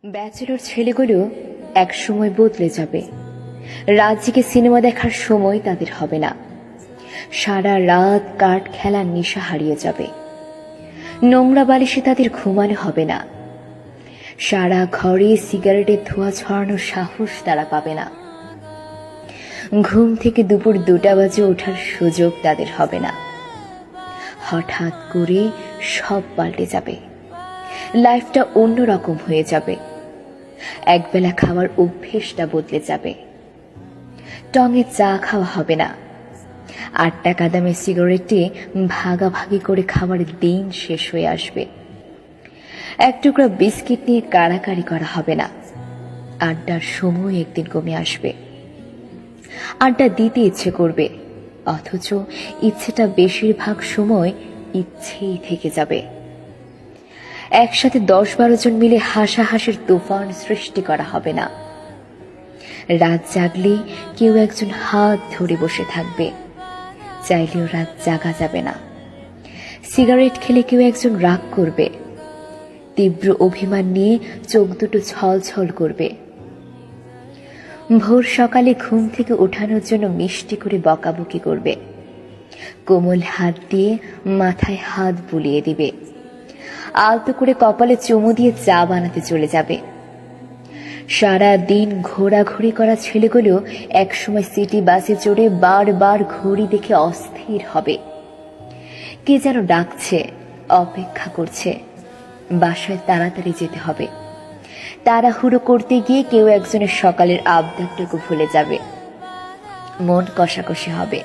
Bachelor ছেলেগুলো এক সময় বদলে যাবে। রাত জেগে সিনেমা দেখার সময় তাদের হবে না। সারা রাত কাঠ খেলার নেশা হারিয়ে যাবে। নোংরা বালিশে তাদের ঘুমানো হবে না। সারা ঘরে সিগারেটের ধোঁয়া ছড়ানোর সাহস তারা পাবে না। ঘুম থেকে দুপুর 2টা বাজে ওঠার সুযোগ তাদের হবে না। হঠাৎ করে সব পাল্টে যাবে। লাইফটা অন্যরকম হয়ে যাবে। একবেলা খাওয়ার অভ্যেসটা বদলে যাবে। টঙে চা খাওয়া হবে না। 8 টাকা দামের সিগারেটে ভাগাভাগি করে খাওয়ার দিন শেষ হয়ে আসবে। এক টুকরা বিস্কিট নিয়ে কাড়াকাড়ি করা হবে না। আড্ডার সময় একদিন কমে আসবে। আড্ডা দিতে ইচ্ছে করবে, অথচ ইচ্ছেটা বেশিরভাগ সময় ইচ্ছেই থেকে যাবে। একসাথে 10-12 জন মিলে হাসাহাসির তুফান সৃষ্টি করা হবে না। রাত জাগলে কেউ একজন হাত ধরে বসে থাকবে, চাইলেও রাত জাগা যাবে না। সিগারেট খেলে কেউ একজন রাগ করবে, তীব্র অভিমান নিয়ে চোখ দুটো ছলছল করবে। ভোর সকালে ঘুম থেকে ওঠানোর জন্য মিষ্টি করে বকাবকি করবে, কোমল হাত দিয়ে মাথায় হাত বুলিয়ে দিবে, আলতো করে কপালে চুমু দিয়ে চা বানাতে চলে যাবে। সারা দিন ঘোরাঘুরি করা ছেলেগুলো একসময় সিটি বাসে চড়ে বারবার ঘড়ি দেখে অস্থির হবে। কে যেন ডাকছে, অপেক্ষা করছে, বাসায় তাড়াতাড়ি যেতে হবে। তাড়াহুড়ো করতে গিয়ে কেউ একজনের সকালের আবদারটুকু ভুলে যাবে। মন কষাকষি হবে।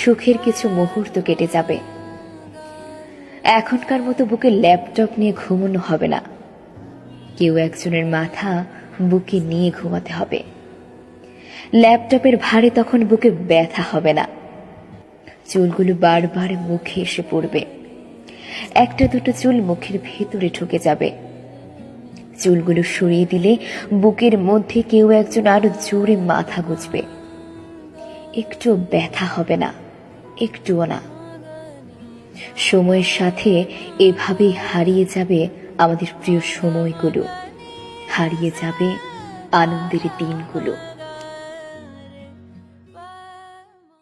সুখের কিছু মুহূর্ত কেটে যাবে। এখনকার মতো বুকে ল্যাপটপ নিয়ে ঘুমানো হবে না। কেউ একজনের মাথা বুকে নিয়ে ঘুমাতে হবে। ল্যাপটপের ভারে তখন বুকে ব্যথা হবে না। চুলগুলো বারবার মুখে এসে পড়বে। একটা দুটো চুল মুখের ভেতরে ঢুকে যাবে। চুলগুলো সরিয়ে দিলে বুকের মধ্যে কেউ একজন আরো জোরে মাথা গুজবে। একটু ব্যথা হবে না, একটুও না। সময়ের সাথে এভাবেই হারিয়ে যাবে আমাদের প্রিয় সময়গুলো, হারিয়ে যাবে আনন্দের দিনগুলো।